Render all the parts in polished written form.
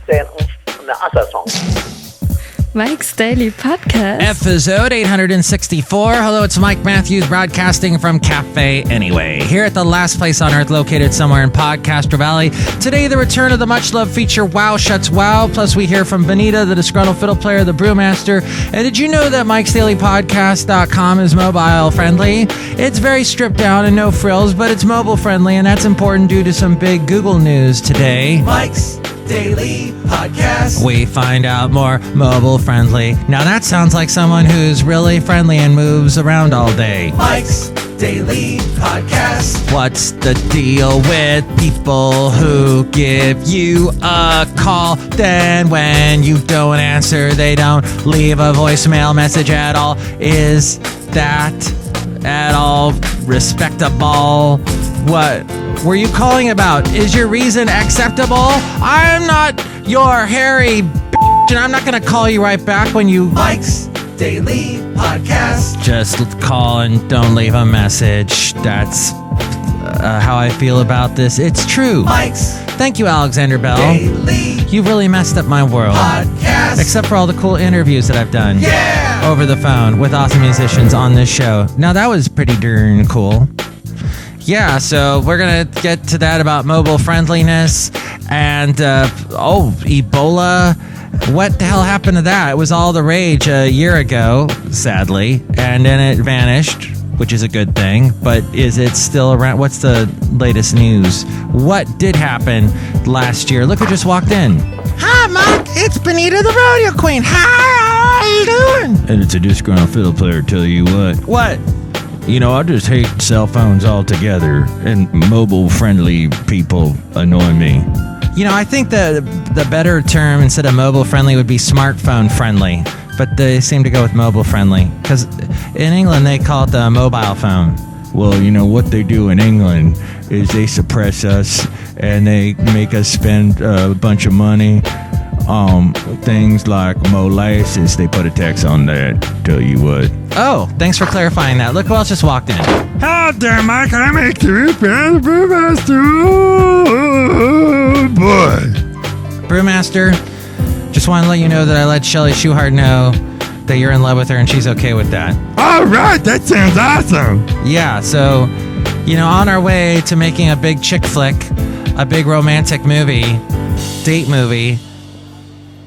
c'est une assassin. Mike's Daily Podcast. Episode 864. Hello, it's Mike Matthews broadcasting from Cafe Anyway, here at the last place on earth located somewhere in Podcaster Valley. Today, the return of the much-loved feature WOW SCHATZ WOW. Plus, we hear from Benita, the Disgruntled Fiddle Player, the Brewmaster. And did you know that MikesDailyPodcast.com is mobile-friendly? It's very stripped down and no frills, but it's mobile-friendly, and that's important due to some big Google news today. Mike's Daily Podcast. We find out more mobile-friendly. Now that sounds like someone who's really friendly and moves around all day. Mike's Daily Podcast. What's the deal with people who give you a call, then when you don't answer, they don't leave a voicemail message at all? Is that at all respectable? What were you calling about? Is your reason acceptable? I'm not your hairy bitch, and I'm not going to call you right back when you... Mike's Daily Podcast. Just call and don't leave a message. That's how I feel about this. It's true. Mike's Thank you, Alexander Bell. Daily You've really messed up my world. Podcast. Except for all the cool interviews that I've done. Yeah! Over the phone with awesome musicians on this show. Now, that was pretty darn cool. Yeah, so we're going to get to that about mobile friendliness and, Ebola. What the hell happened to that? It was all the rage a year ago, sadly, and then it vanished, which is a good thing. But is it still around? What's the latest news? What did happen last year? Look who just walked in. Hi, Mike. It's Benita, the rodeo queen. Hi, how are you doing? And it's a disgruntled fiddle player, tell you what. What? You know, I just hate cell phones altogether, and mobile-friendly people annoy me. You know, I think the better term instead of mobile-friendly would be smartphone-friendly, but they seem to go with mobile-friendly, because in England they call it the mobile phone. Well, you know, what they do in England is they suppress us, and they make us spend a bunch of money on things like molasses. They put a tax on that, tell you what. Oh, thanks for clarifying that. Look who else just walked in. Hello there, Mike. I make the Brewmaster. Oh, boy. Brewmaster, just want to let you know that I let Shelly Schuhart know that you're in love with her and she's okay with that. All right, that sounds awesome. Yeah, so, you know, on our way to making a big chick flick, a big romantic movie, date movie,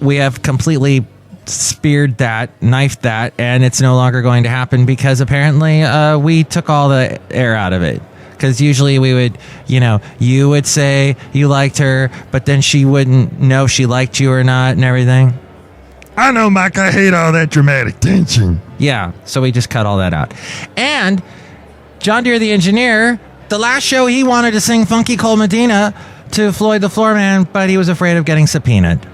we have completely speared that, knifed that, and it's no longer going to happen because apparently we took all the air out of it. Because usually we would, you know, you would say you liked her, but then she wouldn't know if she liked you or not and everything. I know, Mike, I hate all that dramatic tension. Yeah, so we just cut all that out. And John Deere the engineer, the last show he wanted to sing Funky Cole Medina to Floyd the Floorman, but he was afraid of getting subpoenaed.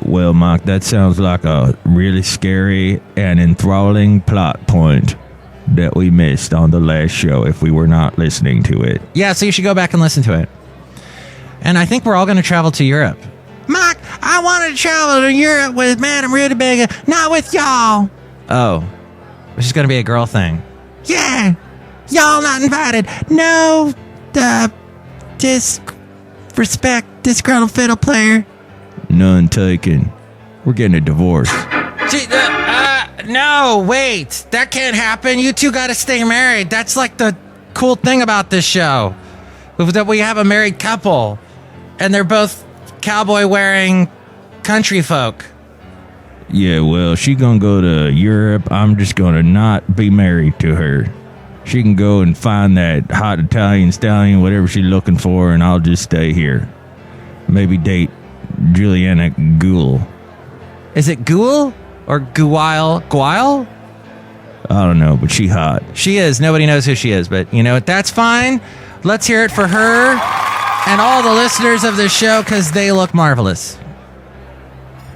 Well, Mike, that sounds like a really scary and enthralling plot point that we missed on the last show if we were not listening to it. Yeah, so you should go back and listen to it. And I think we're all going to travel to Europe. Mike, I wanted to travel to Europe with Madame Rutabaga, not with y'all. Oh, it's just going to be a girl thing. Yeah, y'all not invited. No, disgruntled fiddle player. None taken. We're getting a divorce. No, wait. That can't happen. You two got to stay married. That's like the cool thing about this show. That we have a married couple. And they're both cowboy-wearing country folk. Yeah, well, she gonna go to Europe. I'm just gonna not be married to her. She can go and find that hot Italian stallion, whatever she's looking for, and I'll just stay here. Maybe date Juliana Gould. Is it Gould or Guile? Guile? I don't know, but she hot. She is. Nobody knows who she is, but you know what? That's fine. Let's hear it for her and all the listeners of this show because they look marvelous.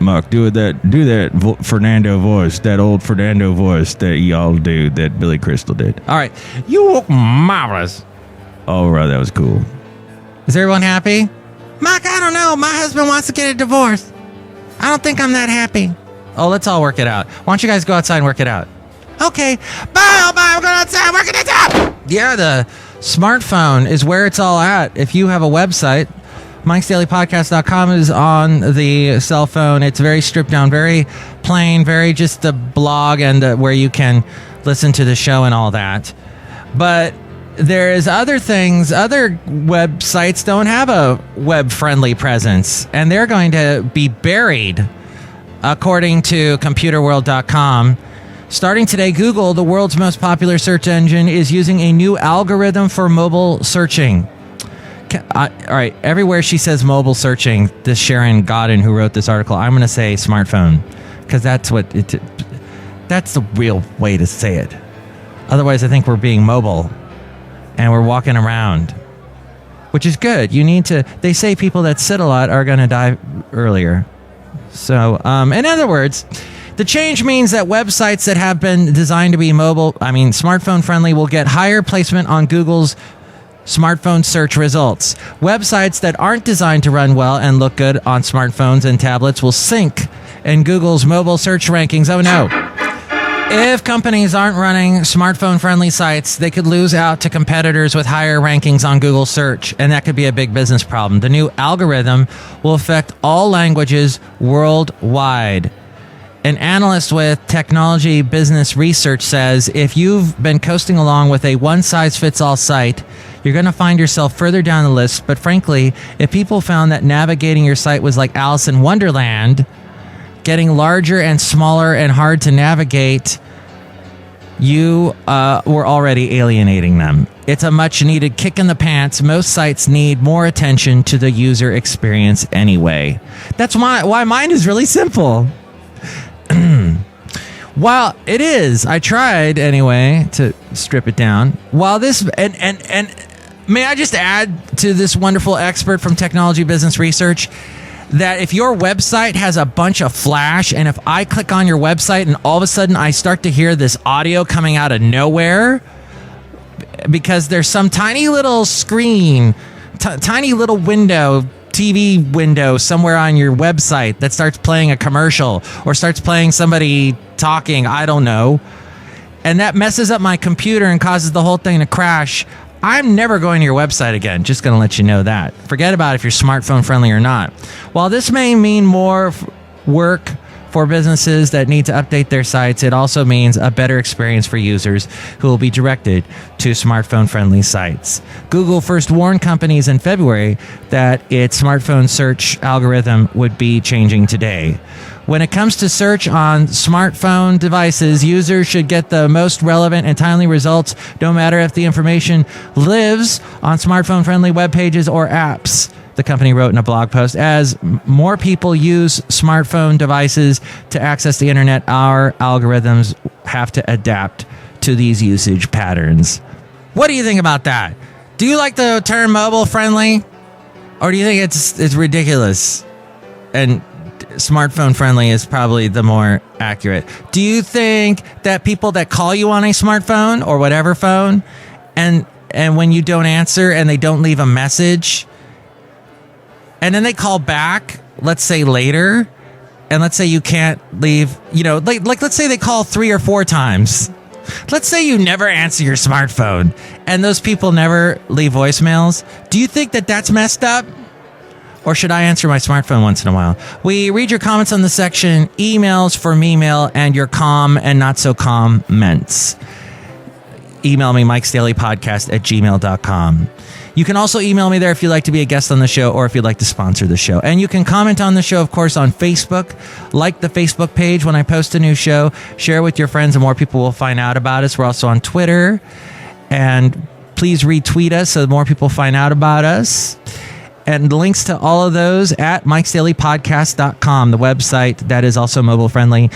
Mark, do that Fernando voice, that old Fernando voice that y'all do, that Billy Crystal did. All right. You look marvelous. All right, that was cool. Is everyone happy? Mike, I don't know. My husband wants to get a divorce. I don't think I'm that happy. Oh, let's all work it out. Why don't you guys go outside and work it out? Okay. Bye. I'm going outside and working it out. Yeah, the smartphone is where it's all at. If you have a website, MikesDailyPodcast.com is on the cell phone. It's very stripped down, very plain, very just a blog and where you can listen to the show and all that. But there's other things. Other websites don't have a web-friendly presence, and they're going to be buried, according to ComputerWorld.com. Starting today, Google, the world's most popular search engine, is using a new algorithm for mobile searching. All right, everywhere she says mobile searching, this Sharon Godin who wrote this article, I'm going to say smartphone, because that's the real way to say it. Otherwise, I think we're being mobile and we're walking around, which is good. They say people that sit a lot are going to die earlier. So, in other words, the change means that websites that have been designed to be smartphone friendly will get higher placement on Google's smartphone search results. Websites that aren't designed to run well and look good on smartphones and tablets will sink in Google's mobile search rankings. Oh no. If companies aren't running smartphone-friendly sites, they could lose out to competitors with higher rankings on Google search, and that could be a big business problem. The new algorithm will affect all languages worldwide. An analyst with Technology Business Research says if you've been coasting along with a one-size-fits-all site, you're going to find yourself further down the list. But frankly, if people found that navigating your site was like Alice in Wonderland, getting larger and smaller and hard to navigate, you were already alienating them. It's a much-needed kick in the pants. Most sites need more attention to the user experience anyway. That's why mine is really simple. While it is, I tried anyway to strip it down. While this and may I just add to this wonderful expert from Technology Business Research that if your website has a bunch of flash, and if I click on your website and all of a sudden I start to hear this audio coming out of nowhere because there's some tiny little screen, tiny little window, TV window somewhere on your website that starts playing a commercial or starts playing somebody talking, I don't know, and that messes up my computer and causes the whole thing to crash, I'm never going to your website again. Just going to let you know that. Forget about if you're smartphone friendly or not. While this may mean more work for businesses that need to update their sites, it also means a better experience for users who will be directed to smartphone-friendly sites. Google first warned companies in February that its smartphone search algorithm would be changing today. When it comes to search on smartphone devices, users should get the most relevant and timely results, no matter if the information lives on smartphone-friendly web pages or apps, the company wrote in a blog post. As more people use smartphone devices to access the internet, our algorithms have to adapt to these usage patterns. What do you think about that? Do you like the term mobile friendly? Or do you think it's ridiculous? And smartphone friendly is probably the more accurate. Do you think that people that call you on a smartphone or whatever phone, and when you don't answer and they don't leave a message, and then they call back, let's say later, and let's say you can't leave, like let's say they call 3 or 4 times. Let's say you never answer your smartphone and those people never leave voicemails. Do you think that that's messed up? Or should I answer my smartphone once in a while? We read your comments on the section emails for me-mail and your calm and not so comments. Email me, MikesDailyPodcast@gmail.com. You can also email me there if you'd like to be a guest on the show or if you'd like to sponsor the show. And you can comment on the show, of course, on Facebook. Like the Facebook page when I post a new show. Share it with your friends and more people will find out about us. We're also on Twitter. And please retweet us so more people find out about us. And links to all of those at MikesDailyPodcast.com, the website that is also mobile friendly.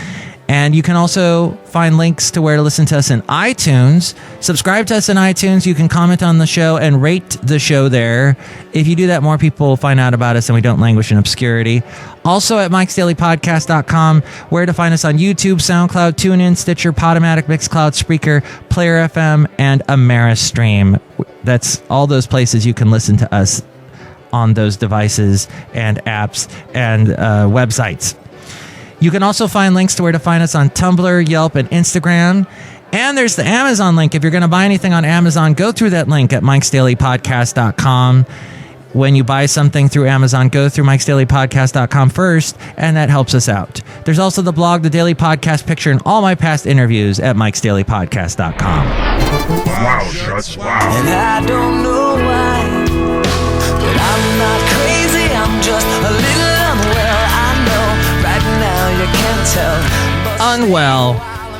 And you can also find links to where to listen to us in iTunes. Subscribe to us in iTunes. You can comment on the show and rate the show there. If you do that, more people will find out about us and we don't languish in obscurity. Also at MikesDailyPodcast.com, where to find us on YouTube, SoundCloud, TuneIn, Stitcher, Podomatic, Mixcloud, Spreaker, Player FM, and Ameristream. That's all those places you can listen to us on those devices and apps and websites. You can also find links to where to find us on Tumblr, Yelp, and Instagram. And there's the Amazon link. If you're going to buy anything on Amazon, go through that link at MikesDailyPodcast.com. when you buy something through Amazon, go through MikesDailyPodcast.com first, and that helps us out. There's also the blog, the Daily Podcast picture, and all my past interviews at MikesDailyPodcast.com. Wow Schatz Wow. And I don't know why, but I'm not crazy, I'm just a little unwell. I know right now you can't tell. Unwell.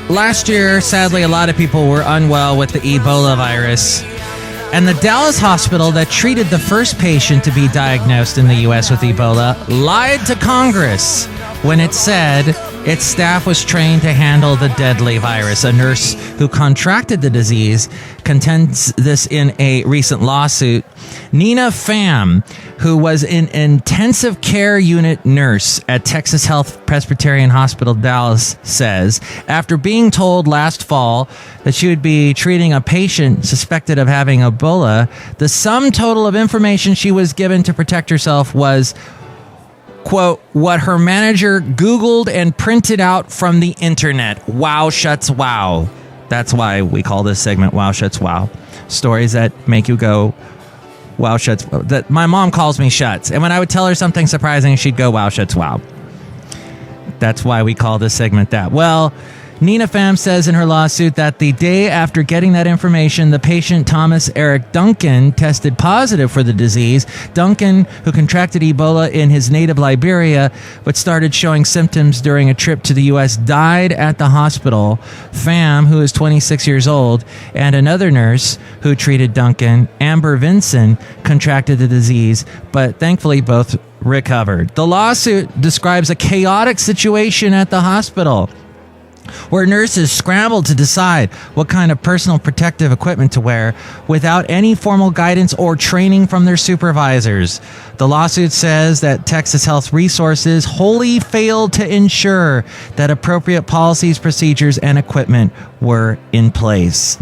Last year, sadly, a lot of people were unwell with the Ebola virus. And the Dallas hospital that treated the first patient to be diagnosed in the U.S. with Ebola lied to Congress when it said its staff was trained to handle the deadly virus. A nurse who contracted the disease contends this in a recent lawsuit. Nina Pham, who was an intensive care unit nurse at Texas Health Presbyterian Hospital, Dallas, says, after being told last fall that she would be treating a patient suspected of having Ebola, the sum total of information she was given to protect herself was, quote, what her manager Googled and printed out from the internet. Wow Schatz Wow. That's why we call this segment Wow Schatz Wow. Stories that make you go, wow Schatz. That my mom calls me Schatz. And when I would tell her something surprising, she'd go, wow Schatz Wow. That's why we call this segment that. Well, Nina Pham says in her lawsuit that the day after getting that information, the patient Thomas Eric Duncan tested positive for the disease. Duncan, who contracted Ebola in his native Liberia, but started showing symptoms during a trip to the U.S., died at the hospital. Pham, who is 26 years old, and another nurse who treated Duncan, Amber Vinson, contracted the disease, but thankfully both recovered. The lawsuit describes a chaotic situation at the hospital, where nurses scrambled to decide what kind of personal protective equipment to wear without any formal guidance or training from their supervisors. The lawsuit says that Texas Health Resources wholly failed to ensure that appropriate policies, procedures, and equipment were in place.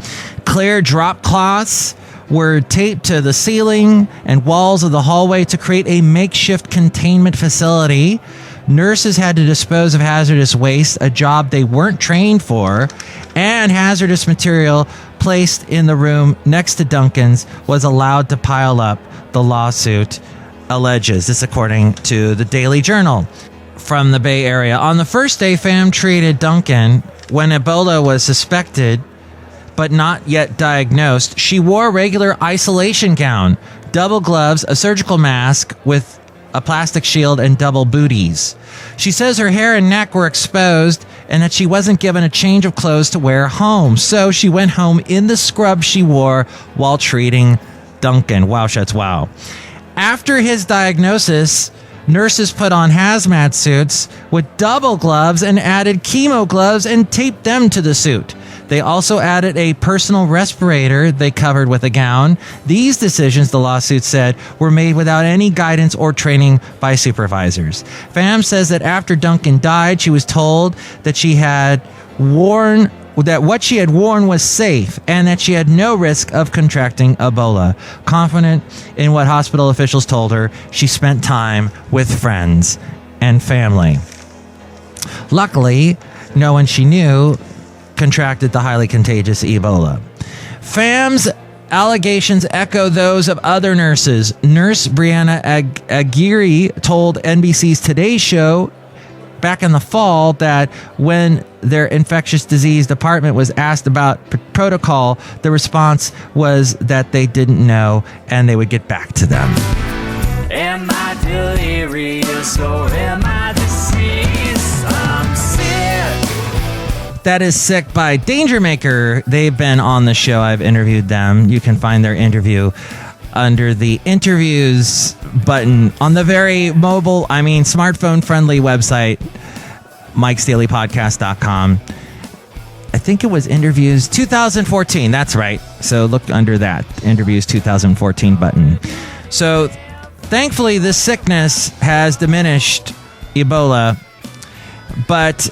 Clear drop cloths were taped to the ceiling and walls of the hallway to create a makeshift containment facility. Nurses had to dispose of hazardous waste, a job they weren't trained for, and hazardous material placed in the room next to Duncan's was allowed to pile up, the lawsuit alleges. This according to the Daily Journal from the Bay Area. On the first day, Pham treated Duncan when Ebola was suspected but not yet diagnosed. She wore a regular isolation gown, double gloves, a surgical mask with a plastic shield, and double booties. She says her hair and neck were exposed and that she wasn't given a change of clothes to wear home. So she went home in the scrubs she wore while treating Duncan. Wow Schatz Wow. After his diagnosis, nurses put on hazmat suits with double gloves and added chemo gloves and taped them to the suit. They also added a personal respirator they covered with a gown. These decisions, the lawsuit said, were made without any guidance or training by supervisors. Pham says that after Duncan died, she was told that what she had worn was safe and that she had no risk of contracting Ebola. Confident in what hospital officials told her, she spent time with friends and family. Luckily, no one she knew contracted the highly contagious Ebola. Pham's allegations echo those of other nurses. Nurse Brianna Aguirre told NBC's Today Show back in the fall that when their infectious disease department was asked about protocol, the response was that they didn't know and they would get back to them. Am I delirious or am I deceased? I'm sick. That is Sick by Danger Maker. They've been on the show. I've interviewed them. You can find their interview under the interviews button on the very smartphone-friendly website, MikesDailyPodcast.com. I think it was Interviews 2014. That's right. So look under that Interviews 2014 button. So thankfully, this sickness has diminished Ebola, but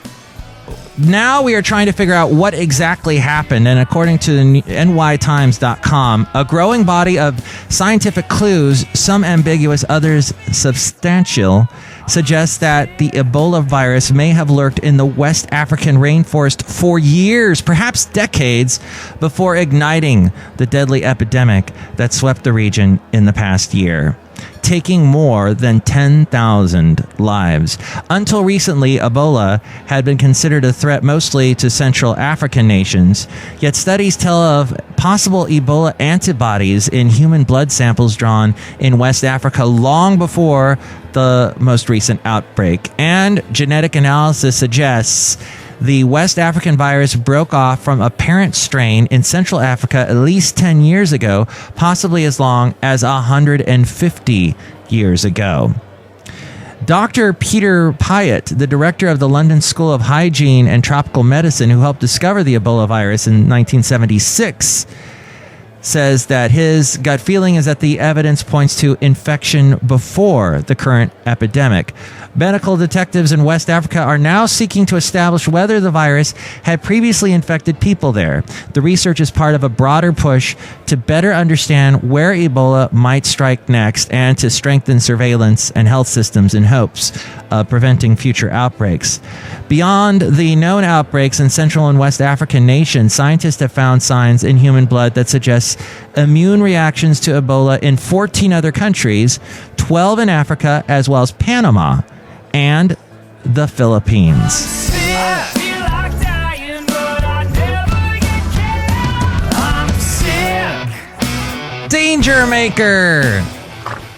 now we are trying to figure out what exactly happened. And according to the nytimes.com, a growing body of scientific clues, some ambiguous, others substantial, suggests that the Ebola virus may have lurked in the West African rainforest for years, perhaps decades, before igniting the deadly epidemic that swept the region in the past year. taking more than 10,000 lives. Until recently, Ebola had been considered a threat mostly to Central African nations, yet studies tell of possible Ebola antibodies in human blood samples drawn in West Africa long before the most recent outbreak. And genetic analysis suggests the West African virus broke off from a parent strain in Central Africa at least 10 years ago, possibly as long as 150 years ago. Dr. Peter Pyatt, the director of the London School of Hygiene and Tropical Medicine, who helped discover the Ebola virus in 1976, says that his gut feeling is that the evidence points to infection before the current epidemic. Medical detectives in West Africa are now seeking to establish whether the virus had previously infected people there. The research is part of a broader push to better understand where Ebola might strike next and to strengthen surveillance and health systems in hopes of preventing future outbreaks. Beyond the known outbreaks in Central and West African nations, scientists have found signs in human blood that suggest immune reactions to Ebola in 14 other countries, 12 in Africa, as well as Panama and the Philippines. Danger Maker!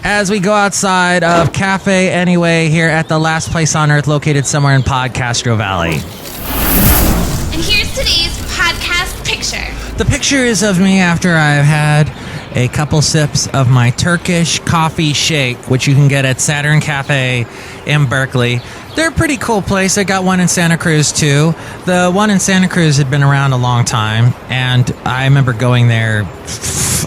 As we go outside of Cafe Anyway here at the last place on earth located somewhere in Podcastro Valley. And here's today's podcast picture. The picture is of me after I've had a couple sips of my Turkish coffee shake, which you can get at Saturn Cafe in Berkeley. They're a pretty cool place. I got one in Santa Cruz, too. The one in Santa Cruz had been around a long time, and I remember going there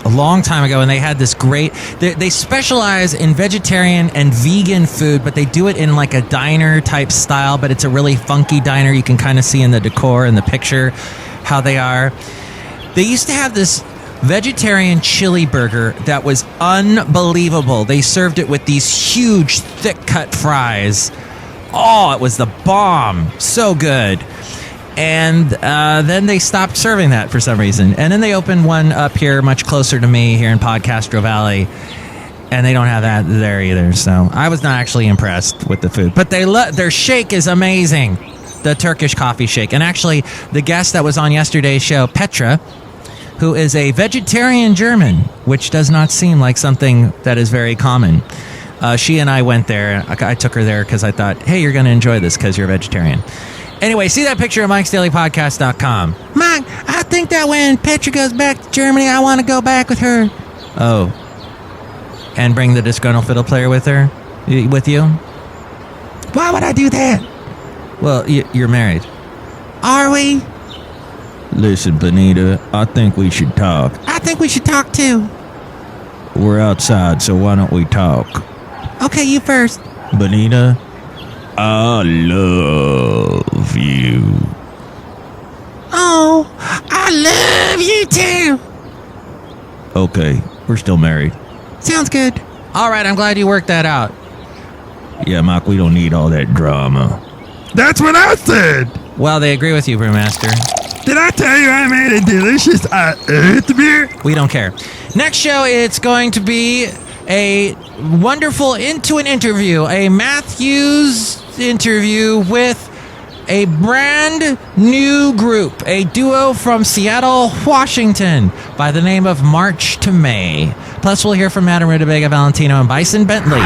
a long time ago, and they had this great... They specialize in vegetarian and vegan food, but they do it in like a diner-type style, but it's a really funky diner. You can kind of see in the decor and the picture how they are. They used to have this vegetarian chili burger that was unbelievable. They served it with these huge, thick-cut fries. Oh, it was the bomb. So good. And then they stopped serving that for some reason. And then they opened one up here much closer to me here in Podcastro Valley. And they don't have that there either. So I was not actually impressed with the food. But their shake is amazing. The Turkish coffee shake. And actually, the guest that was on yesterday's show, Petra, who is a vegetarian German, which does not seem like something that is very common. She and I went there. I took her there because I thought, hey, you're going to enjoy this because you're a vegetarian. Anyway, see that picture at MikesDailyPodcast.com. Mike, I think that when Petra goes back to Germany, I want to go back with her. Oh. And bring the Disgruntled Fiddle Player with her? With you? Why would I do that? Well, you're married. Are we? Listen, Benita, I think we should talk. I think we should talk too. We're outside, so why don't we talk? Okay, you first. Benita, I love you. Oh, I love you too. Okay, we're still married. Sounds good. All right, I'm glad you worked that out. Yeah, Mike, we don't need all that drama. That's what I said. Well, they agree with you, Brewmaster. Did I tell you I made a delicious earth beer? We don't care. Next show, it's going to be a wonderful Into an Interview, a Matthews interview with a brand new group, a duo from Seattle, Washington, by the name of March to May. Plus, we'll hear from Madam Rutabaga Valentino and Bison Bentley.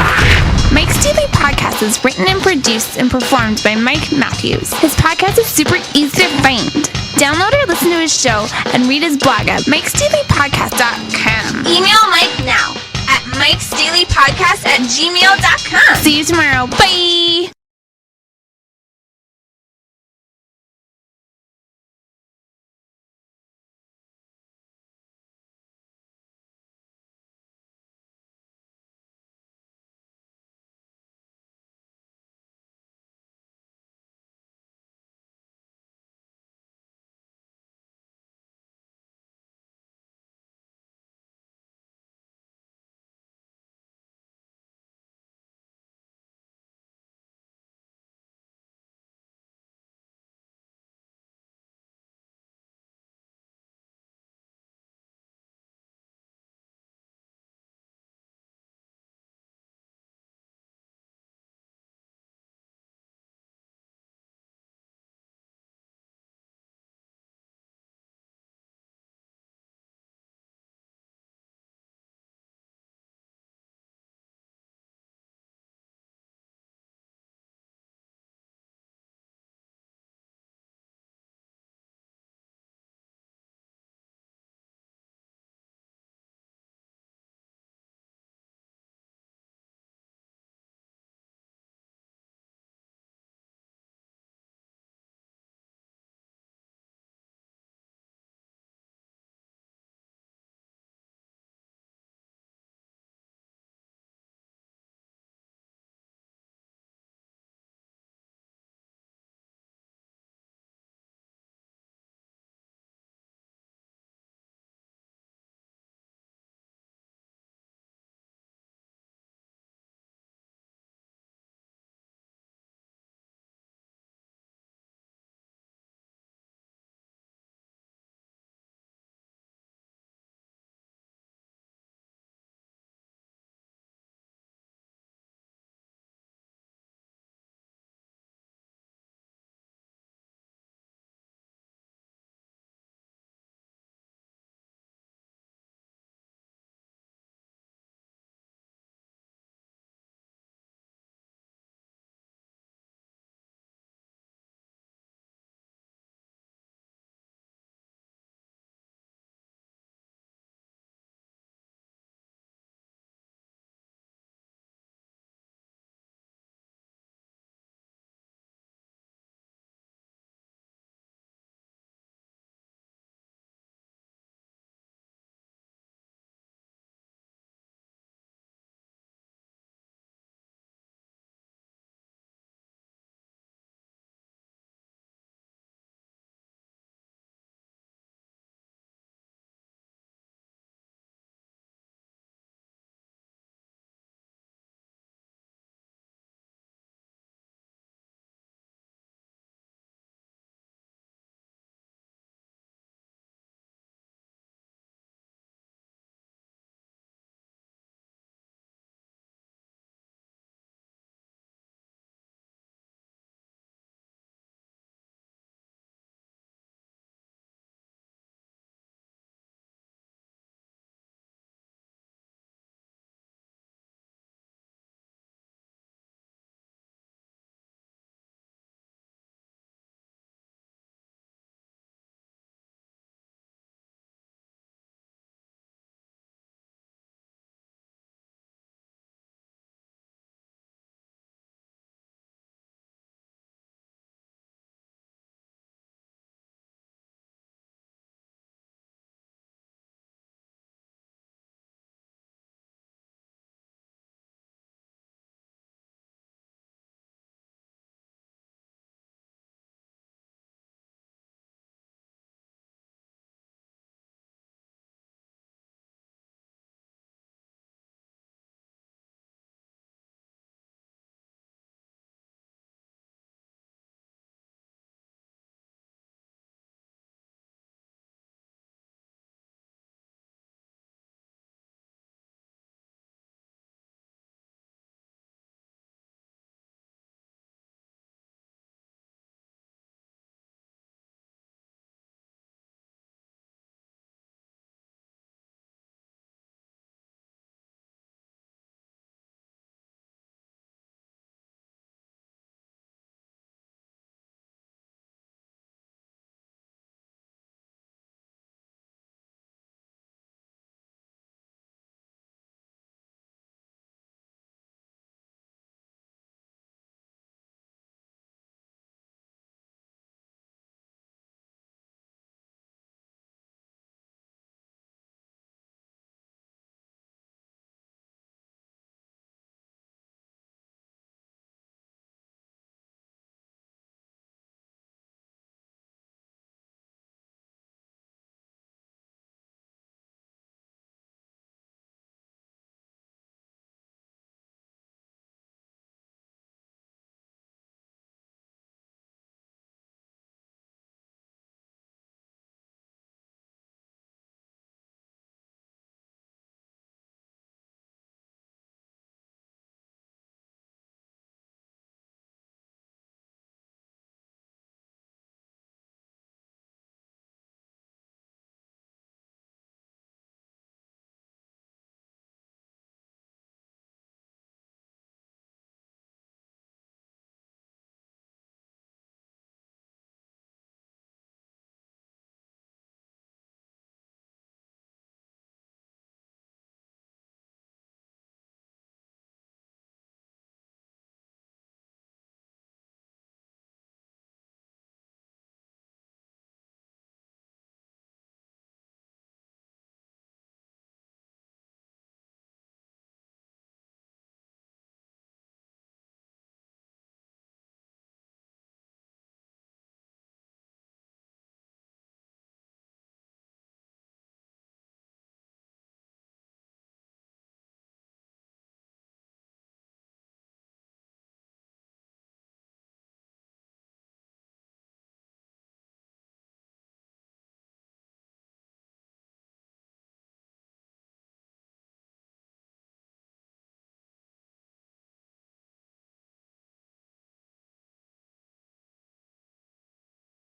Mike's Daily Podcast is written and produced and performed by Mike Matthews. His podcast is super easy to find. Download or listen to his show and read his blog at MikesDailyPodcast.com. Email Mike now at MikesDailyPodcast@gmail.com. See you tomorrow. Bye!